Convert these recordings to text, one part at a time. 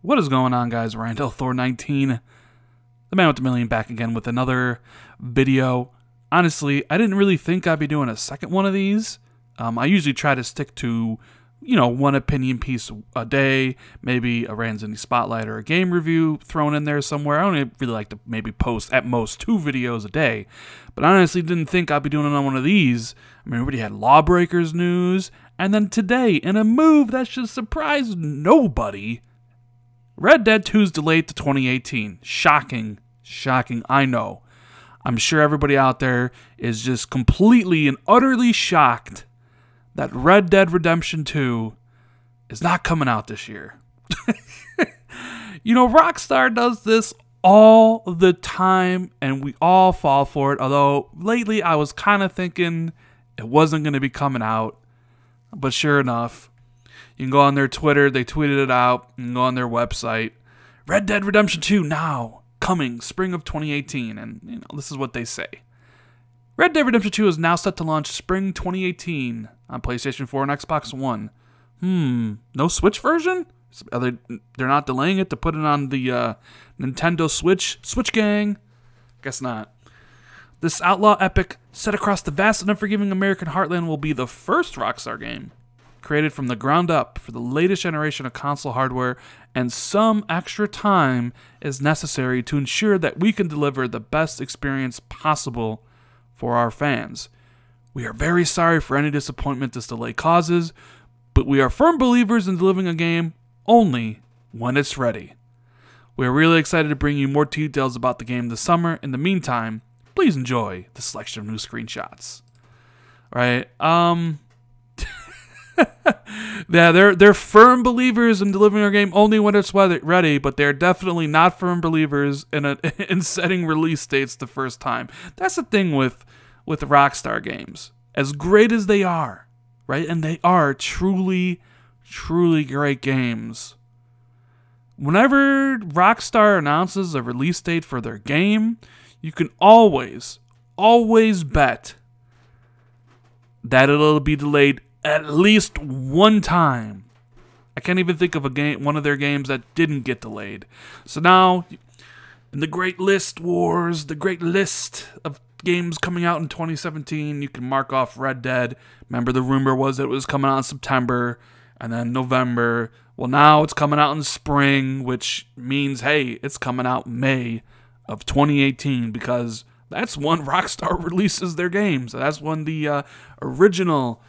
What is going on, guys? Randall Thor 19, the man with the million, back again with another video. Honestly, I didn't really think I'd be doing a second one of these. I usually try to stick to, one opinion piece a day, maybe a Ranzini Spotlight or a game review thrown in there somewhere. I don't really like to maybe post at most 2 videos a day, but I honestly didn't think I'd be doing another one of these. I mean, we already had Lawbreakers news, and then today, in a move that should surprise nobody, Red Dead 2 is delayed to 2018. Shocking. Shocking, I know. I'm sure everybody out there is just completely and utterly shocked that Red Dead Redemption 2 is not coming out this year. Rockstar does this all the time, and we all fall for it. Although, lately, I was kind of thinking it wasn't going to be coming out. But sure enough, you can go on their Twitter, they tweeted it out, you can go on their website. Red Dead Redemption 2 now, coming spring of 2018, and this is what they say. Red Dead Redemption 2 is now set to launch spring 2018 on PlayStation 4 and Xbox One. No Switch version? They're not delaying it to put it on the Nintendo Switch? Switch gang? Guess not. This outlaw epic set across the vast and unforgiving American heartland will be the first Rockstar game created from the ground up for the latest generation of console hardware, and some extra time is necessary to ensure that we can deliver the best experience possible for our fans. We are very sorry for any disappointment this delay causes, but we are firm believers in delivering a game only when it's ready. We are really excited to bring you more details about the game this summer. In the meantime, please enjoy the selection of new screenshots. Right? Yeah, they're firm believers in delivering our game only when it's ready, but they're definitely not firm believers in setting release dates the first time. That's the thing with Rockstar games. As great as they are, right? And they are truly, truly great games. Whenever Rockstar announces a release date for their game, you can always bet that it'll be delayed at least one time. I can't even think of one of their games that didn't get delayed. So now, in the great list wars, the great list of games coming out in 2017, you can mark off Red Dead. Remember, the rumor was that it was coming out in September and then November. Well, now it's coming out in spring, which means, hey, it's coming out May of 2018, because that's when Rockstar releases their games. That's when the original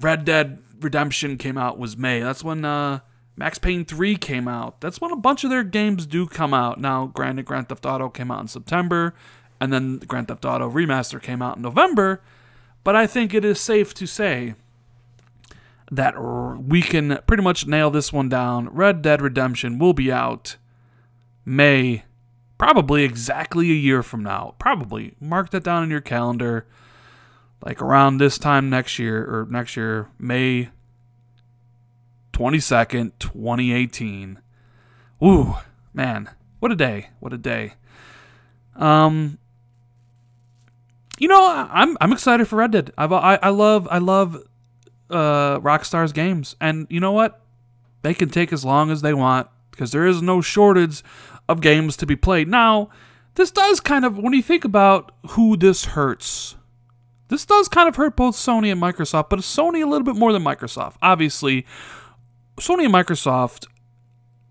Red Dead Redemption came out, was May. That's when Max Payne 3 came out. That's when a bunch of their games do come out. Now, granted, Grand Theft Auto came out in September, and then the Grand Theft Auto Remaster came out in November, but I think it is safe to say that we can pretty much nail this one down. Red Dead Redemption will be out May, probably exactly a year from now. Probably. Mark that down in your calendar. Like around this time next year, May 22nd, 2018. Woo, man, what a day, what a day. I'm excited for Red Dead. I love Rockstar's games, and you know what? They can take as long as they want, because there is no shortage of games to be played. Now, this does kind of, when you think about who this hurts, this does kind of hurt both Sony and Microsoft, but Sony a little bit more than Microsoft. Obviously, Sony and Microsoft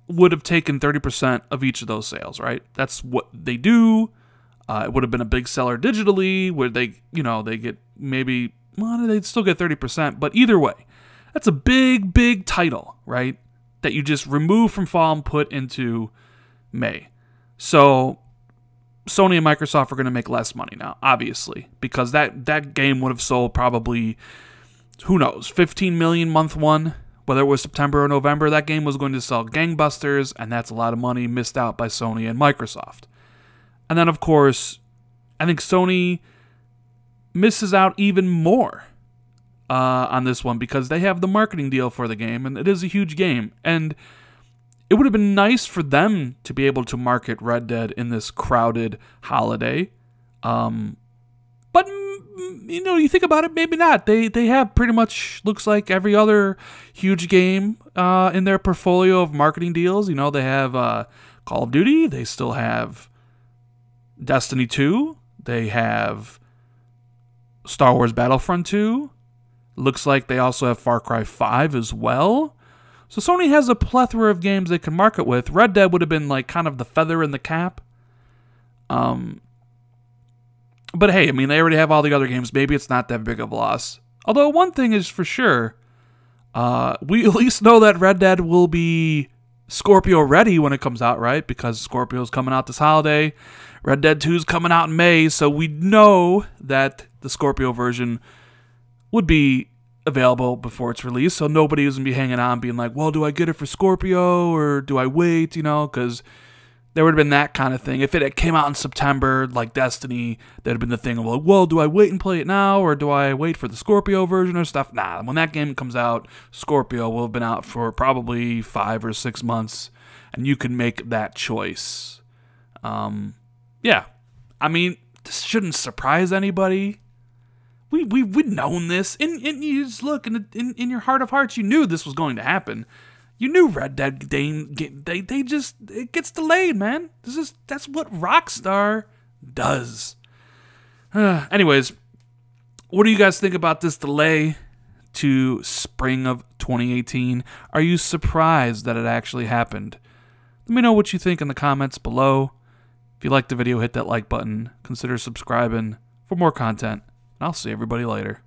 would have taken 30% of each of those sales, right? That's what they do. It would have been a big seller digitally, where they get maybe, well, they'd still get 30%, but either way, that's a big, big title, right? That you just remove from fall and put into May. So Sony and Microsoft are going to make less money now, obviously, because that game would have sold probably, who knows, 15 million month one, whether it was September or November. That game was going to sell gangbusters, and that's a lot of money missed out by Sony and Microsoft. And then, of course, I think Sony misses out even more on this one, because they have the marketing deal for the game, and it is a huge game. And it would have been nice for them to be able to market Red Dead in this crowded holiday. But, you think about it, maybe not. They have pretty much, looks like every other huge game in their portfolio of marketing deals. You know, they have Call of Duty. They still have Destiny 2. They have Star Wars Battlefront 2. Looks like they also have Far Cry 5 as well. So Sony has a plethora of games they can market with. Red Dead would have been like kind of the feather in the cap. But hey, I mean, they already have all the other games. Maybe it's not that big of a loss. Although one thing is for sure, we at least know that Red Dead will be Scorpio ready when it comes out, right? Because Scorpio's coming out this holiday. Red Dead 2 is coming out in May, so we know that the Scorpio version would be available before it's released, so nobody is going to be hanging on being like, well, do I get it for Scorpio or do I wait, you know, because there would have been that kind of thing. If it came out in September, like Destiny, that would have been the thing of like, well, do I wait and play it now or do I wait for the Scorpio version or stuff? Nah, when that game comes out, Scorpio will have been out for probably 5 or 6 months, and you can make that choice. Yeah, I mean, this shouldn't surprise anybody. We've known this, and you just look in your heart of hearts, you knew this was going to happen. You knew Red Dead they just, it gets delayed, man. That's what Rockstar does. Anyways, what do you guys think about this delay to spring of 2018? Are you surprised that it actually happened? Let me know what you think in the comments below. If you liked the video, hit that like button. Consider subscribing for more content. I'll see everybody later.